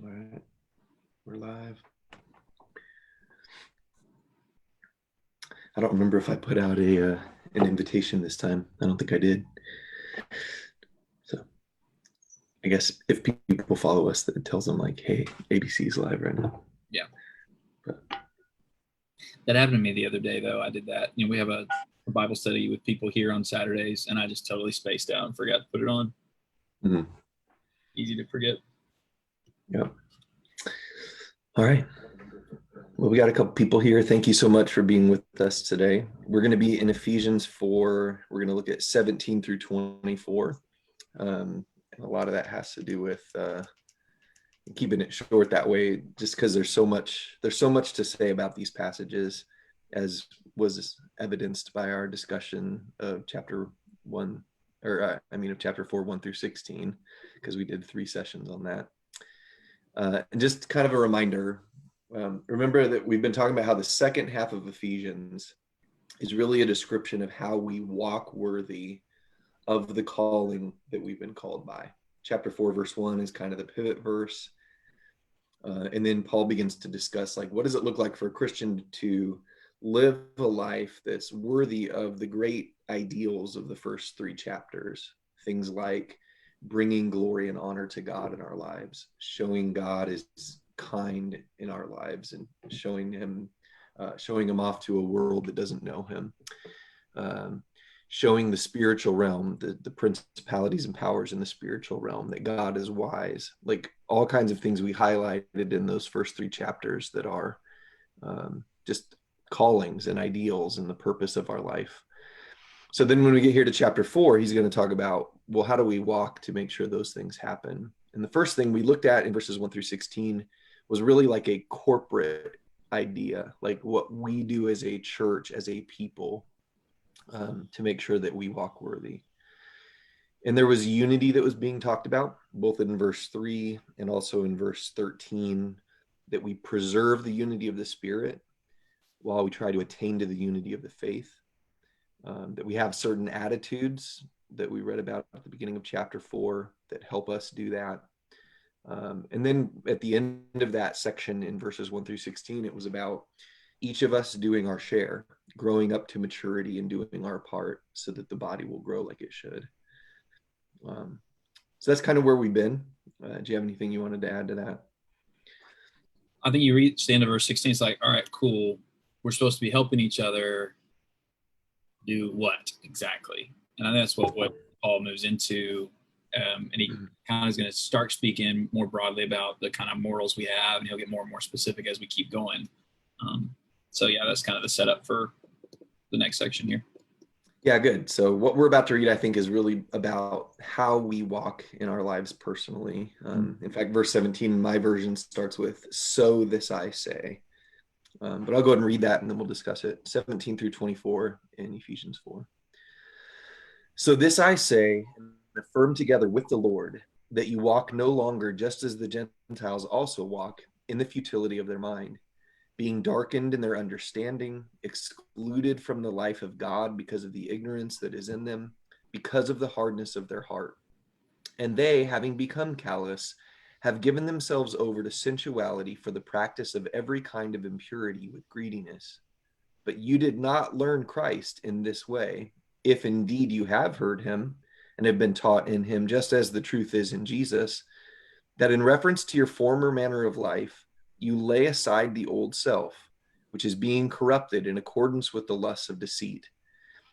All right, we're live. I don't remember if I put out an invitation this time. I don't think I did. So I guess if people follow us, that it tells them like, hey, ABC's live right now. Yeah. But That happened to me the other day, though. I did that. We have a Bible study with people here on Saturdays, and I just totally spaced out and forgot to put it on. mhm. Easy to forget. Yep. All right. Well, we got a couple people here. Thank you so much for being with us today. We're going to be in Ephesians 4. We're going to look at 17 through 24. And a lot of that has to do with keeping it short that way, just because there's so much to say about these passages, as was evidenced by our discussion of chapter 1, or of chapter 4, 1 through 16, because we did 3 sessions on that. And just kind of a reminder, remember that we've been talking about how the second half of Ephesians is really a description of how we walk worthy of the calling that we've been called by. Chapter 4, verse 1 is kind of the pivot verse. And then Paul begins to discuss, like, what does it look like for a Christian to live a life that's worthy of the great ideals of the first 3 chapters? Things like bringing glory and honor to God in our lives, showing God is kind in our lives, and showing him off to a world that doesn't know him. Showing the spiritual realm, the principalities and powers in the spiritual realm, that God is wise, like all kinds of things we highlighted in those first 3 chapters that are just callings and ideals and the purpose of our life. So then when we get here to chapter 4, he's going to talk about, well, how do we walk to make sure those things happen? And the first thing we looked at in verses 1 through 16 was really like a corporate idea, like what we do as a church, as a people, to make sure that we walk worthy. And there was unity that was being talked about, both in verse 3 and also in verse 13, that we preserve the unity of the Spirit while we try to attain to the unity of the faith. That we have certain attitudes that we read about at the beginning of chapter 4 that help us do that. And then at the end of that section in verses 1 through 16, it was about each of us doing our share, growing up to maturity and doing our part so that the body will grow like it should. So that's kind of where we've been. Do you have anything you wanted to add to that? I think you reach the end of verse 16. It's like, all right, cool. We're supposed to be helping each other do what exactly? And I think that's what Paul moves into. And he kind of is going to start speaking more broadly about the kind of morals we have, and he'll get more and more specific as we keep going. So yeah, that's kind of the setup for the next section here. Yeah, good. So what we're about to read, I think, is really about how we walk in our lives personally. In fact, verse 17 in my version starts with, "So this I say." But I'll go ahead and read that, and then we'll discuss it. 17 through 24 in Ephesians 4. "So this I say, and affirm together with the Lord, that you walk no longer just as the Gentiles also walk, in the futility of their mind, being darkened in their understanding, excluded from the life of God because of the ignorance that is in them, because of the hardness of their heart. And they, having become callous, have given themselves over to sensuality for the practice of every kind of impurity with greediness. But you did not learn Christ in this way, if indeed you have heard him and have been taught in him, just as the truth is in Jesus, that in reference to your former manner of life, you lay aside the old self, which is being corrupted in accordance with the lusts of deceit,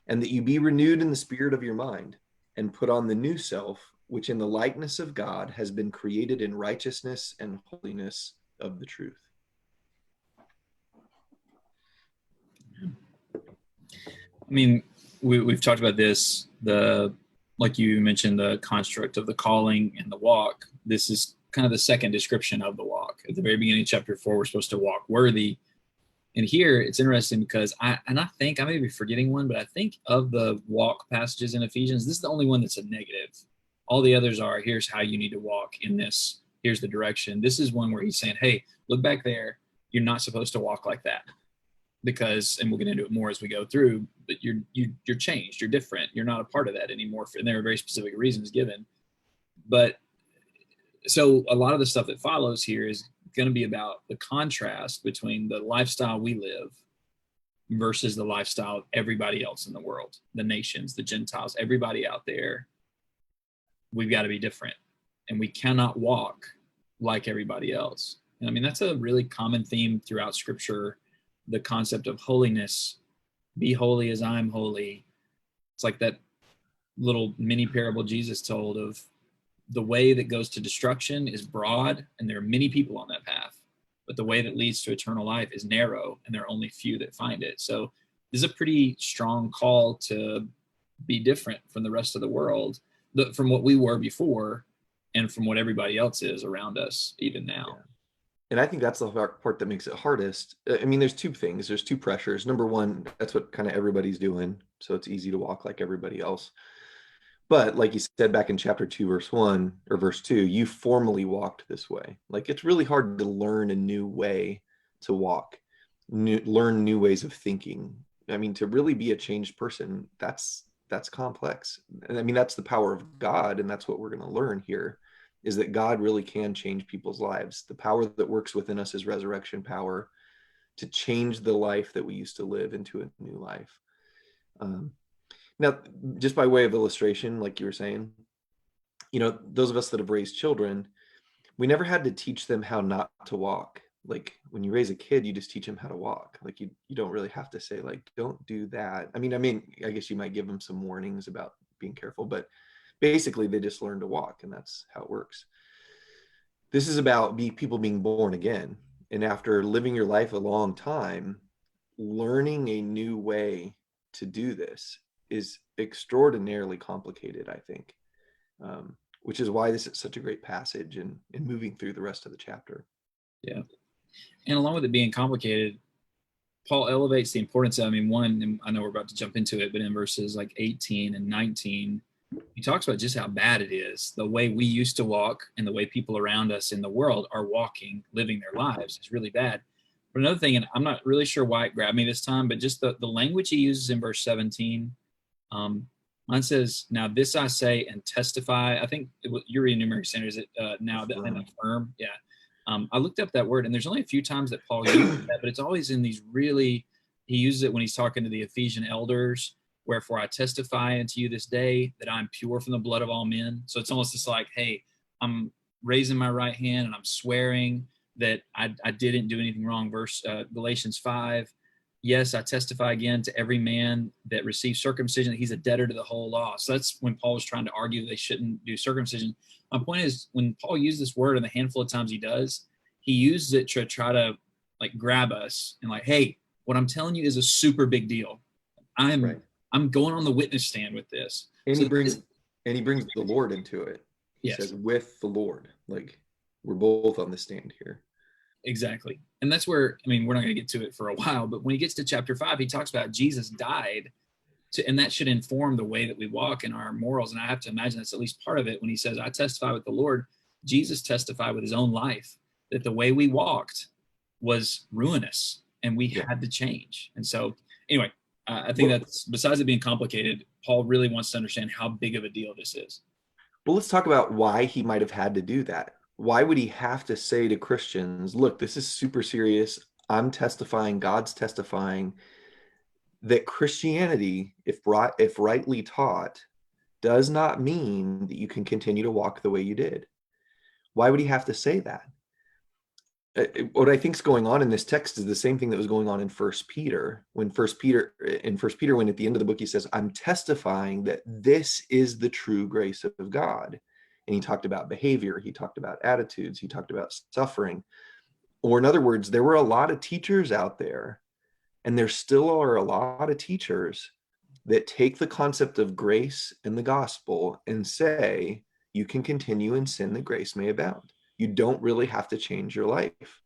and that you be renewed in the spirit of your mind, and put on the new self, which in the likeness of God has been created in righteousness and holiness of the truth." I mean, we've talked about this, like you mentioned, the construct of the calling and the walk. This is kind of the second description of the walk. At the very beginning of chapter 4, we're supposed to walk worthy. And here it's interesting because I think I may be forgetting one, but I think of the walk passages in Ephesians, this is the only one that's a negative. All the others are, here's how you need to walk in this. Here's the direction. This is one where he's saying, hey, look back there. You're not supposed to walk like that. Because, and we'll get into it more as we go through, but you're changed, you're different, you're not a part of that anymore. And there are very specific reasons given. But So a lot of the stuff that follows here is going to be about the contrast between the lifestyle we live versus the lifestyle of everybody else in the world, the nations, the Gentiles, everybody out there. We've got to be different, and we cannot walk like everybody else. And I mean, that's a really common theme throughout Scripture, the concept of holiness. Be holy as I'm holy. It's like that little mini parable Jesus told of the way that goes to destruction is broad, and there are many people on that path. But the way that leads to eternal life is narrow, and there are only few that find it. So this is a pretty strong call to be different from the rest of the world, from what we were before, and from what everybody else is around us, even now. Yeah. And I think that's the part that makes it hardest. I mean, there's two things. There's two pressures. Number one, that's what kind of everybody's doing. So it's easy to walk like everybody else. But like you said back in chapter 2, verse 1 or verse 2, you formally walked this way. Like it's really hard to learn a new way to walk, learn new ways of thinking. I mean, to really be a changed person, that's complex. And I mean, that's the power of God. And that's what we're going to learn here is that God really can change people's lives. The power that works within us is resurrection power to change the life that we used to live into a new life. Now, just by way of illustration, like you were saying, those of us that have raised children, we never had to teach them how not to walk. Like when you raise a kid, you just teach them how to walk. Like you don't really have to say like, don't do that. I mean, I guess you might give them some warnings about being careful, but basically they just learn to walk, and that's how it works. This is about people being born again. And after living your life a long time, learning a new way to do this is extraordinarily complicated, I think, which is why this is such a great passage and moving through the rest of the chapter. Yeah. And along with it being complicated, Paul elevates the importance of, I mean, one, and I know we're about to jump into it, but in verses like 18 and 19, he talks about just how bad it is. The way we used to walk and the way people around us in the world are walking, living their lives is really bad. But another thing, and I'm not really sure why it grabbed me this time, but just the language he uses in verse 17, mine says, now this I say and testify. I think you're reading New American Standard, is it now that I'm affirm? Yeah. I looked up that word, and there's only a few times that Paul uses that, but it's always in these really, he uses it when he's talking to the Ephesian elders, wherefore I testify unto you this day that I'm pure from the blood of all men. So it's almost just like, hey, I'm raising my right hand and I'm swearing that I didn't do anything wrong. Verse Galatians 5, yes, I testify again to every man that receives circumcision that he's a debtor to the whole law. So that's when Paul was trying to argue that they shouldn't do circumcision. My point is, when Paul uses this word, and the handful of times he does, he uses it to try to like grab us and like, hey, what I'm telling you is a super big deal. Right. I'm going on the witness stand with this. And So he brings the Lord into it. He yes, says, with the Lord, like we're both on the stand here. exactly. And that's where, I mean, we're not going to get to it for a while, but when he gets to chapter 5, he talks about Jesus died and that should inform the way that we walk and our morals. And I have to imagine that's at least part of it. When he says, I testify with the Lord, Jesus testified with his own life that the way we walked was ruinous and we had to change. And so anyway, I think that's, besides it being complicated, Paul really wants to understand how big of a deal this is. Well, let's talk about why he might have had to do that. Why would he have to say to Christians, look, this is super serious. I'm testifying, God's testifying that Christianity, if rightly taught, does not mean that you can continue to walk the way you did. Why would he have to say that? What I think is going on in this text is the same thing that was going on in First Peter. When First Peter, when at the end of the book he says, I'm testifying that this is the true grace of God. And he talked about behavior, he talked about attitudes, he talked about suffering. Or in other words, there were a lot of teachers out there, and there still are a lot of teachers that take the concept of grace and the gospel and say, you can continue in sin that grace may abound. You don't really have to change your life.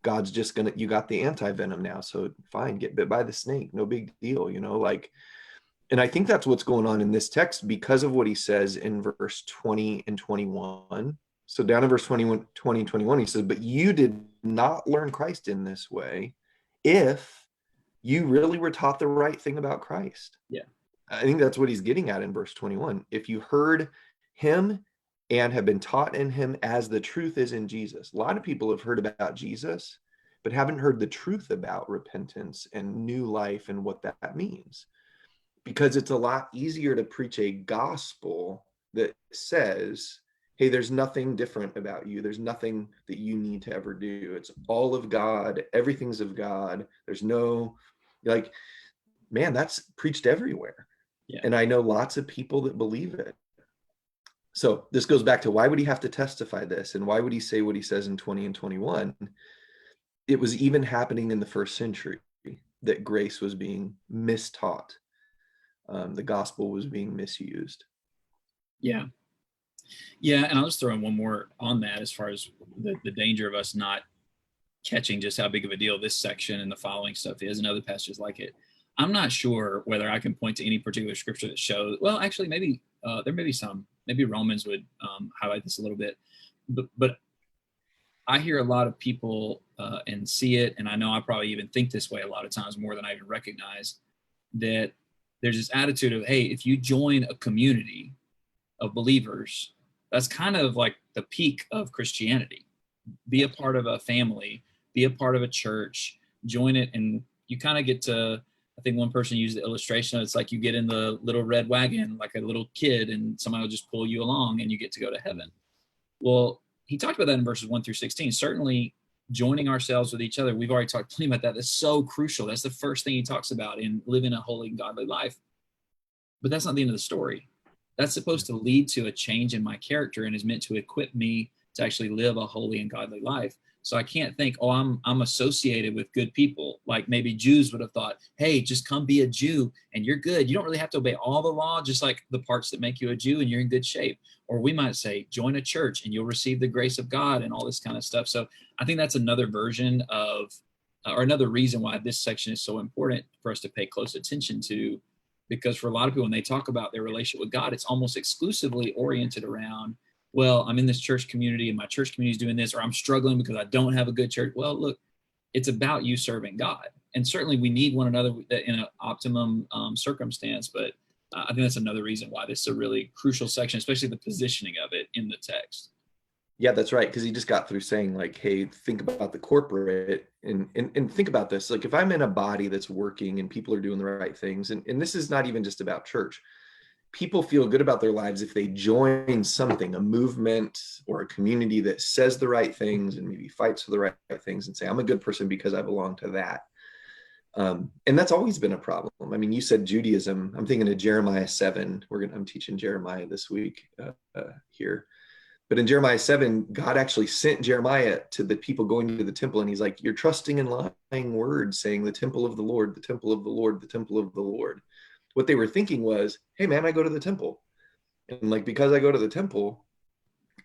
God's just gonna, you got the anti-venom now, so fine, get bit by the snake, no big deal, and I think that's what's going on in this text because of what he says in verse 20 and 21. So down in verse 21, 20 and 21, he says, but you did not learn Christ in this way if you really were taught the right thing about Christ. Yeah. I think that's what he's getting at in verse 21. If you heard him and have been taught in him as the truth is in Jesus. A lot of people have heard about Jesus, but haven't heard the truth about repentance and new life and what that means. Because it's a lot easier to preach a gospel that says, hey, there's nothing different about you. There's nothing that you need to ever do. It's all of God. Everything's of God. There's no, like, man, that's preached everywhere. Yeah. And I know lots of people that believe it. So this goes back to, why would he have to testify this? And why would he say what he says in 20 and 21? It was even happening in the first century that grace was being mistaught. The gospel was being misused. Yeah. Yeah. And I'll just throw in one more on that as far as the danger of us not catching just how big of a deal this section and the following stuff is and other passages like it. I'm not sure whether I can point to any particular scripture that shows, well, actually, maybe there may be some. Maybe Romans would highlight this a little bit. But I hear a lot of people and see it, and I know I probably even think this way a lot of times more than I even recognize, that there's this attitude of, hey, if you join a community of believers, that's kind of like the peak of Christianity. Be a part of a family, be a part of a church, join it, and you kind of get to, I think one person used the illustration, it's like you get in the little red wagon like a little kid and somebody will just pull you along and you get to go to heaven. Well, he talked about that in verses 1 through 16. Certainly joining ourselves with each other, we've already talked plenty about that. That's so crucial. That's the first thing he talks about in living a holy and godly life. But that's not the end of the story. That's supposed to lead to a change in my character and is meant to equip me to actually live a holy and godly life. So I can't think, oh, I'm associated with good people. Like maybe Jews would have thought, hey, just come be a Jew and you're good. You don't really have to obey all the law, just like the parts that make you a Jew and you're in good shape. Or we might say, join a church and you'll receive the grace of God and all this kind of stuff. So I think that's another version of, or another reason why this section is so important for us to pay close attention to, because for a lot of people, when they talk about their relationship with God, it's almost exclusively oriented around, well, I'm in this church community and my church community is doing this, or I'm struggling because I don't have a good church. Well, look, it's about you serving God. And certainly we need one another in an optimum circumstance, but I think that's another reason why this is a really crucial section, especially the positioning of it in the text. Yeah, that's right. Because he just got through saying, like, hey, think about the corporate and think about this. Like, if I'm in a body that's working and people are doing the right things, and this is not even just about church, people feel good about their lives if they join something, a movement or a community that says the right things and maybe fights for the right things and say, I'm a good person because I belong to that. And that's always been a problem. I mean, you said Judaism. I'm thinking of Jeremiah 7. I'm teaching Jeremiah this week here. But in Jeremiah 7, God actually sent Jeremiah to the people going to the temple. And he's like, you're trusting in lying words, saying the temple of the Lord, the temple of the Lord, the temple of the Lord. What they were thinking was, hey, man, I go to the temple. And like, because I go to the temple,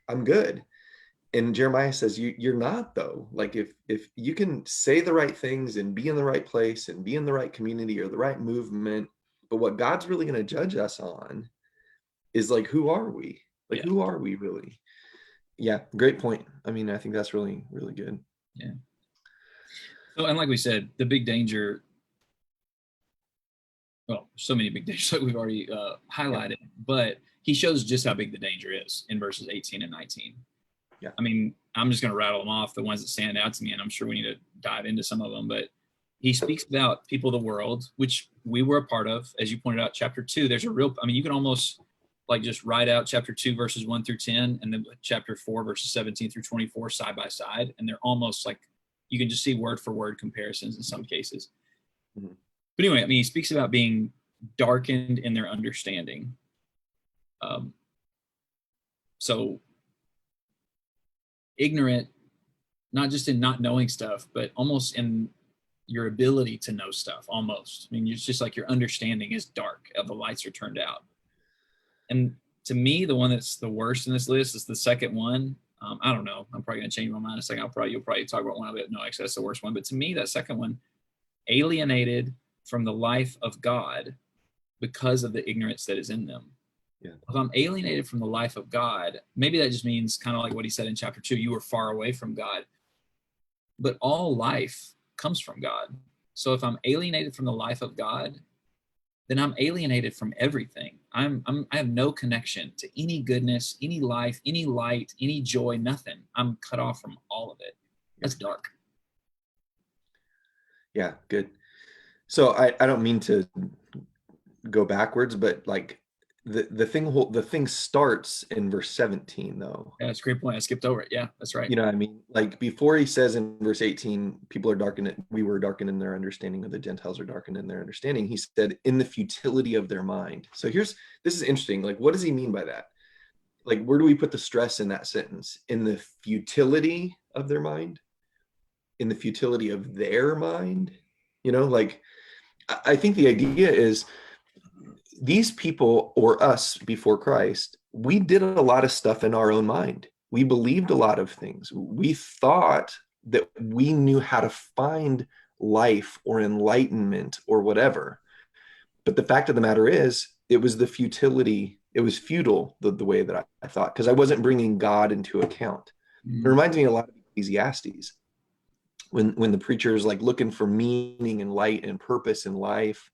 I'm good. And Jeremiah says, you're not, though. Like, if you can say the right things and be in the right place and be in the right community or the right movement, but what God's really going to judge us on is like, who are we? Like, Yeah. who are we really? Yeah, great point. I mean, I think that's really, really good. Yeah. So, and like we said, the big danger, well, so many big dangers like we've already highlighted, but he shows just how big the danger is in verses 18 and 19. Yeah. I mean, I'm just going to rattle them off, the ones that stand out to me, and I'm sure we need to dive into some of them, but he speaks about people of the world, which we were a part of. As you pointed out, chapter 2, there's a real, I mean, you can almost like just write out chapter 2, verses 1 through 10, and then chapter 4, verses 17 through 24 side by side, and they're almost like, you can just see word for word comparisons in some cases. Mm-hmm. But anyway, I mean, he speaks about being darkened in their understanding. So ignorant, not just in not knowing stuff, but almost in your ability to know stuff, almost. I mean, it's just like your understanding is dark, the lights are turned out. And to me, the one that's the worst in this list is the second one. I don't know. I'm probably going to change my mind in a second. You'll probably talk about one of it. No, actually, that's the worst one. But to me, that second one, alienated from the life of God because of the ignorance that is in them. Yeah. If I'm alienated from the life of God, maybe that just means kind of like what he said in chapter 2, you were far away from God. But all life comes from God. So if I'm alienated from the life of God, then I'm alienated from everything. I have no connection to any goodness, any life, any light, any joy, nothing. I'm cut off from all of it. That's dark. Yeah, good. So I don't mean to go backwards, but like the thing starts in verse 17 though. Yeah, that's a great point. I skipped over it. Yeah, that's right. You know what I mean? Like before he says in verse 18, people are darkened, we were darkened in their understanding, of the Gentiles are darkened in their understanding. He said, in the futility of their mind. So this is interesting. Like, what does he mean by that? Like, where do we put the stress in that sentence? In the futility of their mind? In the futility of their mind? You know, like, I think the idea is these people, or us before Christ, we did a lot of stuff in our own mind. We believed a lot of things. We thought that we knew how to find life or enlightenment or whatever. But the fact of the matter is, it was the futility. It was futile the way that I thought, because I wasn't bringing God into account. It reminds me a lot of Ecclesiastes when the preacher is like looking for meaning and light and purpose in life,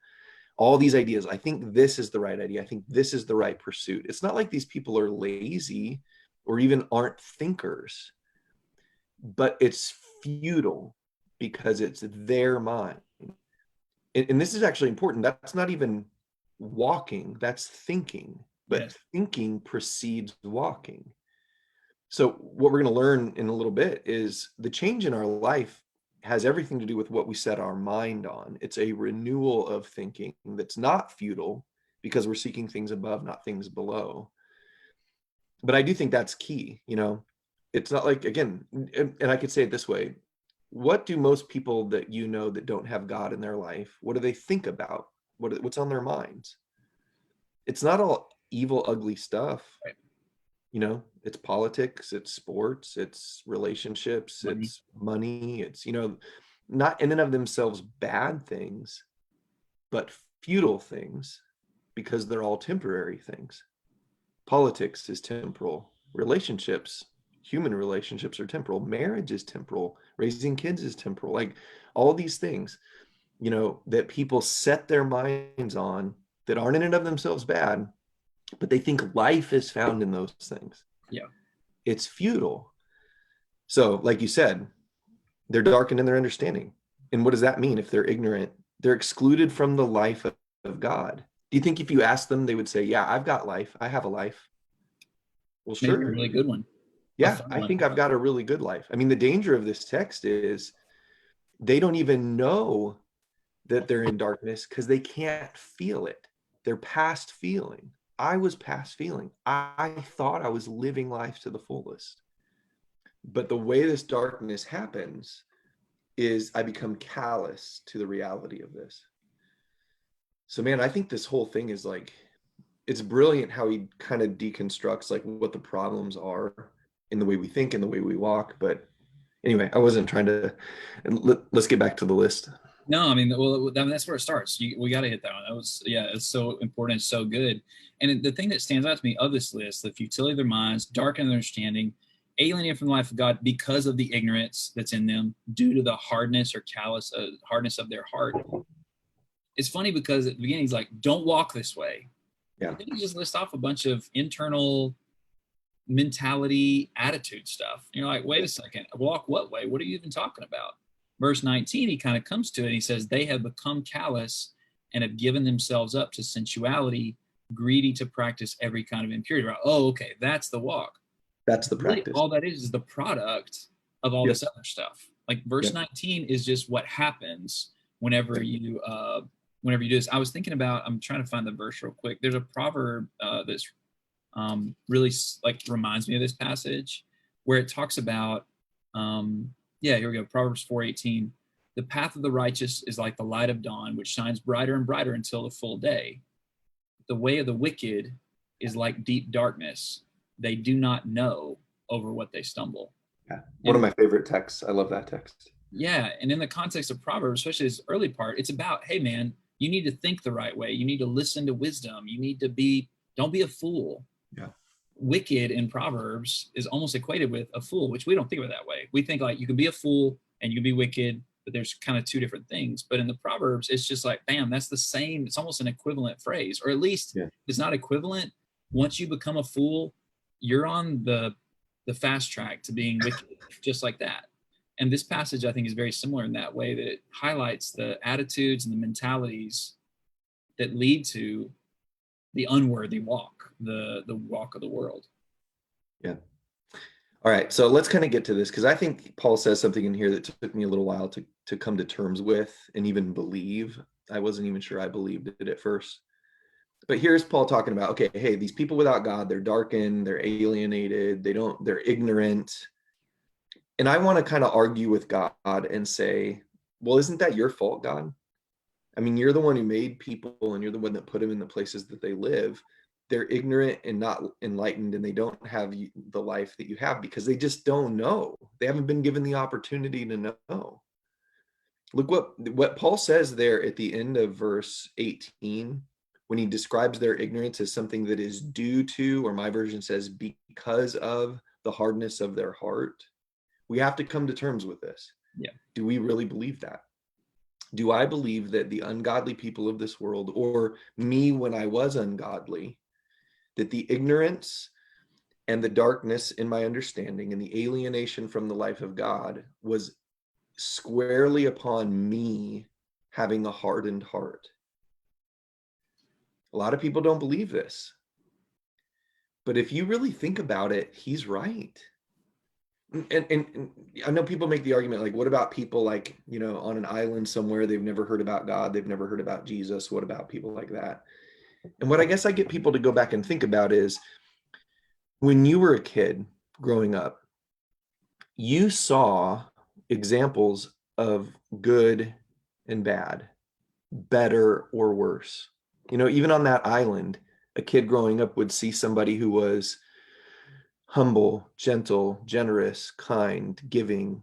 all these ideas. I think this is the right idea. I think this is the right pursuit. It's not like these people are lazy or even aren't thinkers, but it's futile because it's their mind. And this is actually important. That's not even walking, that's thinking, but yes, thinking precedes walking. So what we're going to learn in a little bit is the change in our life has everything to do with what we set our mind on. It's a renewal of thinking that's not futile because we're seeking things above, not things below. But I do think that's key. You know, it's not like, again, and I could say it this way. What do most people that you know that don't have God in their life, what do they think about? What's on their minds? It's not all evil, ugly stuff. Right. You know, it's politics, it's sports, it's relationships, it's money, it's, you know, not in and of themselves bad things, but futile things because they're all temporary things. Politics is temporal. Relationships, human relationships are temporal. Marriage is temporal. Raising kids is temporal. Like all these things, you know, that people set their minds on that aren't in and of themselves bad, but they think life is found in those things. Yeah. It's futile. So, like you said, they're darkened in their understanding. And what does that mean if they're ignorant? They're excluded from the life of God. Do you think if you ask them, they would say, yeah, I've got life. I have a life. Well, sure. Maybe a really good one. Yeah, I think I've got a really good life. I mean, the danger of this text is they don't even know that they're in darkness because they can't feel it. They're past feeling. I was past feeling. I thought I was living life to the fullest. But the way this darkness happens is I become callous to the reality of this. So, man, I think this whole thing is like, it's brilliant how he kind of deconstructs like what the problems are in the way we think and the way we walk. But anyway, I wasn't trying to, let's get back to the list. No, I mean, well, that's where it starts. We got to hit that one. That was, yeah, it's so important. It's so good. And the thing that stands out to me of this list, the futility of their minds, darkened their understanding, alienated from the life of God because of the ignorance that's in them due to the hardness or callous hardness of their heart. It's funny because at the beginning, he's like, don't walk this way. Yeah. And then he just lists off a bunch of internal mentality, attitude stuff. And you're like, wait a second, walk what way? What are you even talking about? Verse 19, he kind of comes to it. And he says, they have become callous and have given themselves up to sensuality, greedy to practice every kind of impurity. Right? Oh, okay, that's the walk. That's the practice. Really, all that is the product of all this other stuff. Like verse 19 is just what happens whenever you do this. I was thinking about, I'm trying to find the verse real quick. There's a proverb that's really like reminds me of this passage where it talks about, here we go. Proverbs 4:18. The path of the righteous is like the light of dawn, which shines brighter and brighter until the full day. The way of the wicked is like deep darkness. They do not know over what they stumble. Yeah. One of my favorite texts. I love that text. Yeah. And in the context of Proverbs, especially this early part, it's about, hey man, you need to think the right way. You need to listen to wisdom. You need to don't be a fool. Yeah. Wicked in Proverbs is almost equated with a fool, which we don't think of it that way. We think like you can be a fool and you can be wicked but there's kind of two different things. But in the Proverbs, it's just like, bam, that's the same. It's almost an equivalent phrase, or at least Yeah. it's not equivalent. Once you become a fool, you're on the fast track to being wicked, just like that. And this passage, I think, is very similar in that way, that it highlights the attitudes and the mentalities that lead to the unworthy walk, the walk of the world. Yeah. All right. So let's kind of get to this, because I think Paul says something in here that took me a little while to come to terms with and even believe. I wasn't even sure I believed it at first. But here's Paul talking about, okay, hey, these people without God, they're darkened, they're alienated, they're ignorant. And I want to kind of argue with God and say, well, isn't that your fault, God? I mean, you're the one who made people, and you're the one that put them in the places that they live. They're ignorant and not enlightened, and they don't have the life that you have because they just don't know. They haven't been given the opportunity to know. Look what Paul says there at the end of verse 18, when he describes their ignorance as something that is due to, or my version says, because of the hardness of their heart. We have to come to terms with this. Yeah. Do we really believe that? Do I believe that the ungodly people of this world, or me when I was ungodly, that the ignorance and the darkness in my understanding and the alienation from the life of God was squarely upon me having a hardened heart? A lot of people don't believe this. But if you really think about it, he's right. And I know people make the argument, like, what about people like, on an island somewhere, they've never heard about God, they've never heard about Jesus. What about people like that? And what I guess I get people to go back and think about is, when you were a kid growing up, you saw examples of good and bad, better or worse. Even on that island, a kid growing up would see somebody who was humble, gentle, generous, kind, giving,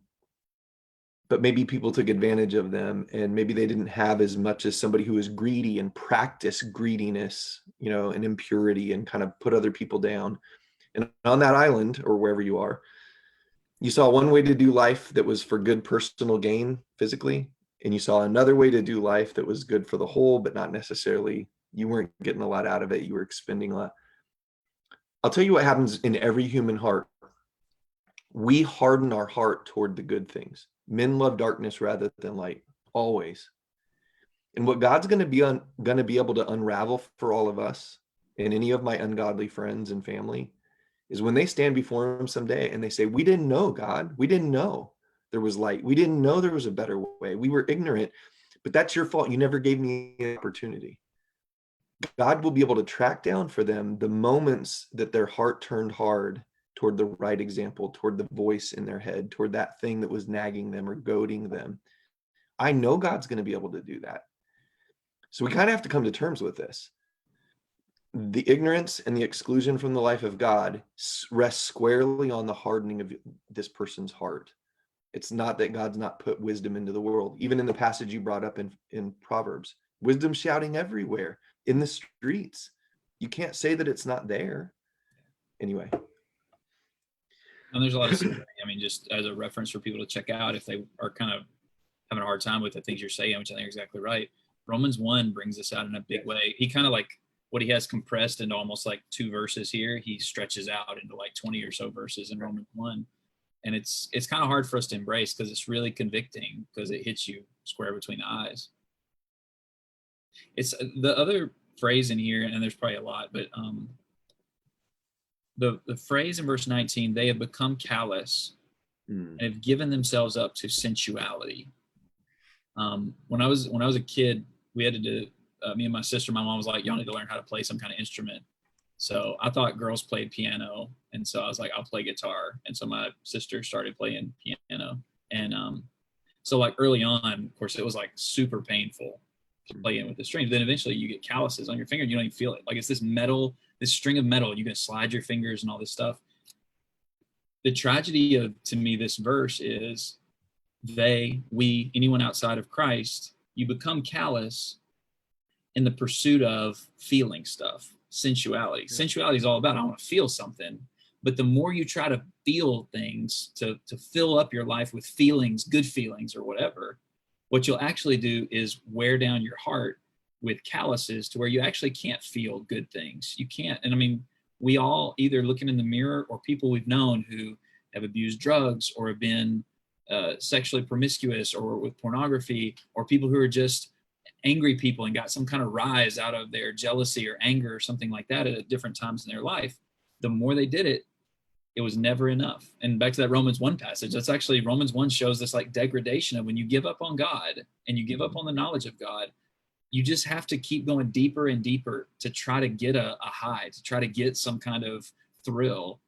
but maybe people took advantage of them, and maybe they didn't have as much as somebody who was greedy and practiced greediness, and impurity, and kind of put other people down. And on that island, or wherever you are, you saw one way to do life that was for good personal gain physically, and you saw another way to do life that was good for the whole, but not necessarily, you weren't getting a lot out of it, you were expending a lot. I'll tell you what happens in every human heart. We harden our heart toward the good things. Men love darkness rather than light, always. And what God's going to be able to unravel for all of us and any of my ungodly friends and family is when they stand before him someday and they say, we didn't know, God. We didn't know there was light. We didn't know there was a better way. We were ignorant, but that's your fault. You never gave me an opportunity. God will be able to track down for them the moments that their heart turned hard toward the right example, toward the voice in their head, toward that thing that was nagging them or goading them. I know God's going to be able to do that. So we kind of have to come to terms with this. The ignorance and the exclusion from the life of God rests squarely on the hardening of this person's heart. It's not that God's not put wisdom into the world. Even in the passage you brought up in Proverbs, wisdom shouting everywhere in the streets. You can't say that it's not there. Anyway. And there's a lot of, I mean, just as a reference for people to check out if they are kind of having a hard time with the things you're saying, which I think you're exactly right. Romans 1 brings this out in a big way. He kind of like what he has compressed into almost like 2 verses here, he stretches out into like 20 or so verses in Romans 1. And it's kind of hard for us to embrace because it's really convicting because it hits you square between the eyes. It's the other phrase in here, and there's probably a lot, but the phrase in verse 19, they have become callous and have given themselves up to sensuality. When I was a kid, we had to do, me and my sister, my mom was like, y'all need to learn how to play some kind of instrument. So I thought girls played piano. And so I was like, I'll play guitar. And so my sister started playing piano. And so like early on, of course, it was like super painful to play in with the strings. Then eventually you get calluses on your finger and you don't even feel it. Like it's this metal, this string of metal, you can slide your fingers and all this stuff. The tragedy of, to me, this verse is we, anyone outside of Christ, you become callous in the pursuit of feeling stuff, sensuality. Sensuality is all about, I want to feel something. But the more you try to feel things, to fill up your life with feelings, good feelings or whatever, what you'll actually do is wear down your heart with calluses to where you actually can't feel good things. You can't. And I mean, we all either looking in the mirror or people we've known who have abused drugs or have been sexually promiscuous or with pornography, or people who are just angry people and got some kind of rise out of their jealousy or anger or something like that at different times in their life. The more they did it, it was never enough. And back to that Romans 1 passage, that's actually Romans 1 shows this like degradation of when you give up on God and you give up on the knowledge of God, you just have to keep going deeper and deeper to try to get a high, to try to get some kind of thrill.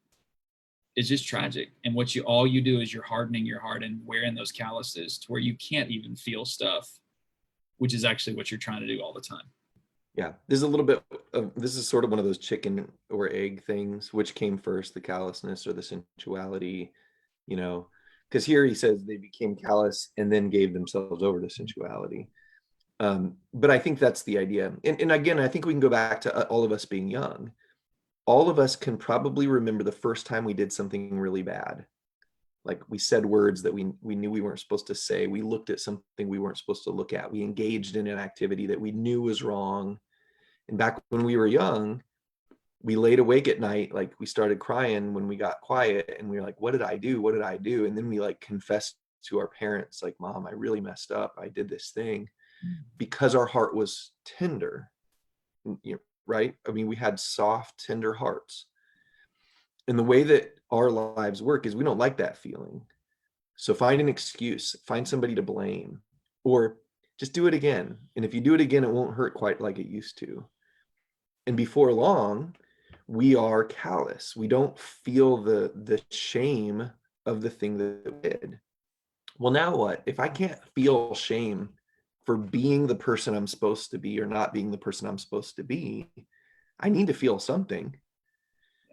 It's just tragic. And what all you do is you're hardening your heart and wearing those calluses to where you can't even feel stuff, which is actually what you're trying to do all the time. Yeah, there's a little bit of, this is sort of one of those chicken or egg things. Which came first, the callousness or the sensuality? Because here he says they became callous and then gave themselves over to sensuality. But I think that's the idea. And again, I think we can go back to all of us being young. All of us can probably remember the first time we did something really bad. Like we said words that we knew we weren't supposed to say. We looked at something we weren't supposed to look at. We engaged in an activity that we knew was wrong. And back when we were young, we laid awake at night. Like we started crying when we got quiet and we were like, what did I do? What did I do? And then we like confessed to our parents, like, Mom, I really messed up. I did this thing, because our heart was tender, right? I mean, we had soft, tender hearts. And the way that our lives work is we don't like that feeling. So find an excuse, find somebody to blame, or just do it again. And if you do it again, it won't hurt quite like it used to. And before long, we are callous. We don't feel the shame of the thing that we did. Well, now what? If I can't feel shame for being the person I'm supposed to be or not being the person I'm supposed to be, I need to feel something.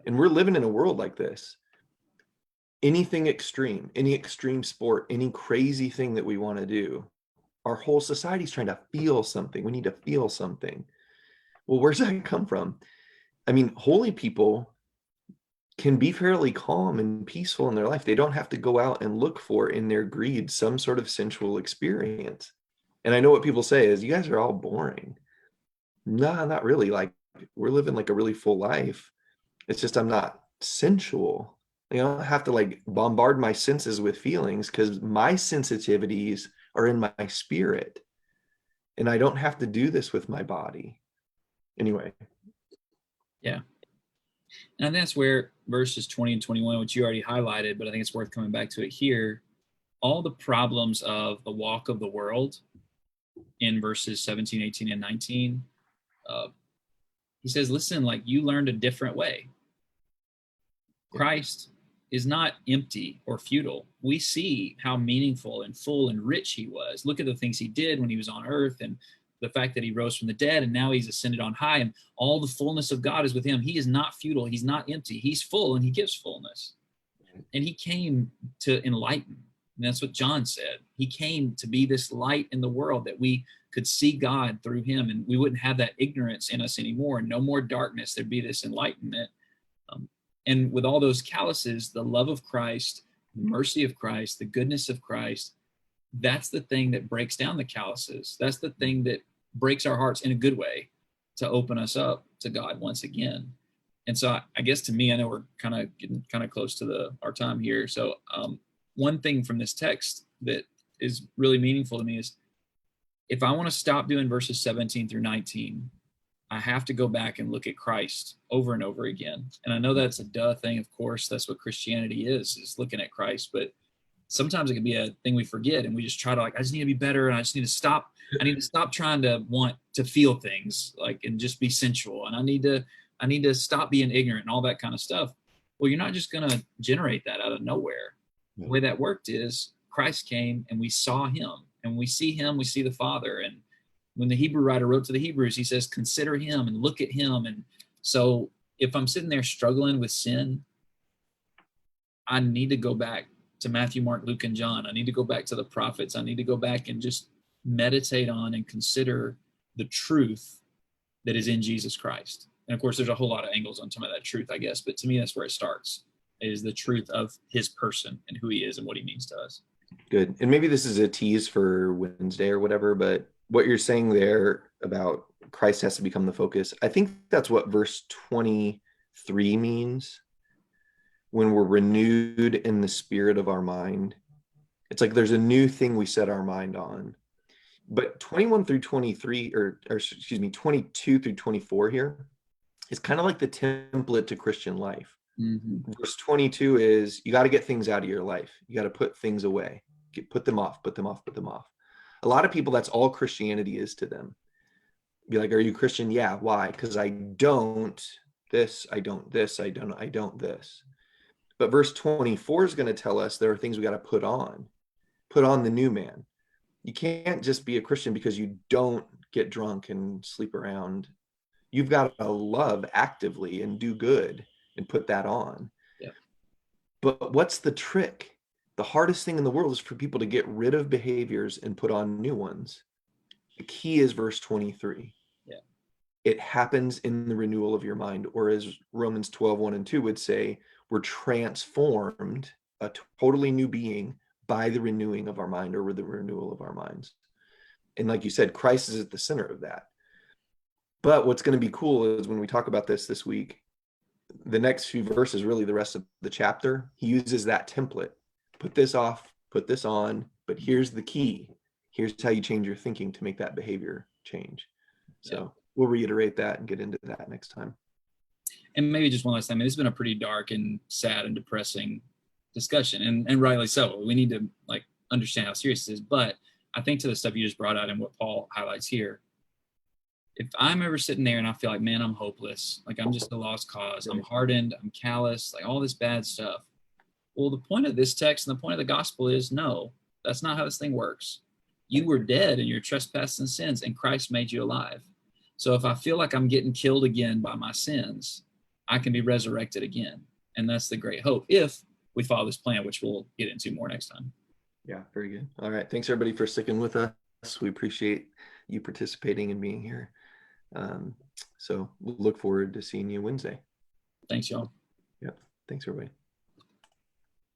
And we're living in a world like this. Anything extreme, any extreme sport, any crazy thing that we want to do, our whole society's trying to feel something. We need to feel something. Well, where's that come from? I mean, holy people can be fairly calm and peaceful in their life. They don't have to go out and look for in their greed some sort of sensual experience. And I know what people say is, you guys are all boring. No, not really. Like, we're living like a really full life. It's just I'm not sensual. I don't have to like bombard my senses with feelings because my sensitivities are in my spirit. And I don't have to do this with my body. Anyway. Yeah. And that's where verses 20 and 21, which you already highlighted, but I think it's worth coming back to it here. All the problems of the walk of the world in verses 17, 18, and 19, he says, listen, like you learned a different way. Christ is not empty or futile. We see how meaningful and full and rich he was. Look at the things he did when he was on earth and the fact that he rose from the dead and now he's ascended on high and all the fullness of God is with him. He is not futile. He's not empty. He's full and he gives fullness. And he came to enlighten. And that's what John said. He came to be this light in the world that we could see God through him and we wouldn't have that ignorance in us anymore. No more darkness. There'd be this enlightenment. And with all those calluses, the love of Christ, the mercy of Christ, the goodness of Christ, that's the thing that breaks down the calluses. That's the thing that breaks our hearts in a good way to open us up to God once again. And so I guess to me, I know we're kind of getting kind of close to our time here. So one thing from this text that is really meaningful to me is if I want to stop doing verses 17 through 19, I have to go back and look at Christ over and over again. And I know that's a duh thing. Of course, that's what Christianity is looking at Christ. But sometimes it can be a thing we forget and we just try to like, I just need to be better. And I just need to stop. I need to stop trying to want to feel things like, and just be sensual. And I need to stop being ignorant and all that kind of stuff. Well, you're not just going to generate that out of nowhere. The way that worked is Christ came and we saw him, and when we see him, we see the Father. And when the Hebrew writer wrote to the Hebrews, he says, consider him and look at him. And so if I'm sitting there struggling with sin, I need to go back to Matthew, Mark, Luke, and John. I need to go back to the prophets. I need to go back and just meditate on and consider the truth that is in Jesus Christ. And of course, there's a whole lot of angles on some of that truth, I guess. But to me, that's where it starts, is the truth of his person and who he is and what he means to us. Good. And maybe this is a tease for Wednesday or whatever, but what you're saying there about Christ has to become the focus, I think that's what verse 23 means when we're renewed in the spirit of our mind. It's like there's a new thing we set our mind on. But 21 through 23, or excuse me, 22 through 24 here is kind of like the template to Christian life. Mm-hmm. Verse 22 is you got to get things out of your life. You got to put things away, put them off, put them off, put them off. A lot of people, that's all Christianity is to them. Be like, are you Christian? Yeah. Why? Because I don't this, I don't this, I don't this. But verse 24 is going to tell us there are things we got to put on the new man. You can't just be a Christian because you don't get drunk and sleep around. You've got to love actively and do good and put that on. Yeah. But what's the trick? The hardest thing in the world is for people to get rid of behaviors and put on new ones. The key is verse 23. Yeah. It happens in the renewal of your mind, or as Romans 12, 1 and 2 would say, we're transformed, a totally new being by the renewing of our mind or the renewal of our minds. And like you said, Christ is at the center of that. But what's going to be cool is when we talk about this week, the next few verses, really the rest of the chapter, he uses that template. Put this off, put this on, but here's the key. Here's how you change your thinking to make that behavior change. So we'll reiterate that and get into that next time. And maybe just one last time, this has been a pretty dark and sad and depressing discussion, and rightly so. We need to like understand how serious this is. But I think to the stuff you just brought out and what Paul highlights here, if I'm ever sitting there and I feel like, man, I'm hopeless, like I'm just a lost cause, I'm hardened, I'm callous, like all this bad stuff. Well, the point of this text and the point of the gospel is no, that's not how this thing works. You were dead in your trespasses and sins, and Christ made you alive. So if I feel like I'm getting killed again by my sins, I can be resurrected again. And that's the great hope if we follow this plan, which we'll get into more next time. Yeah, very good. All right. Thanks, everybody, for sticking with us. We appreciate you participating and being here. So we'll look forward to seeing you Wednesday. Thanks, y'all. Yep. Thanks, everybody.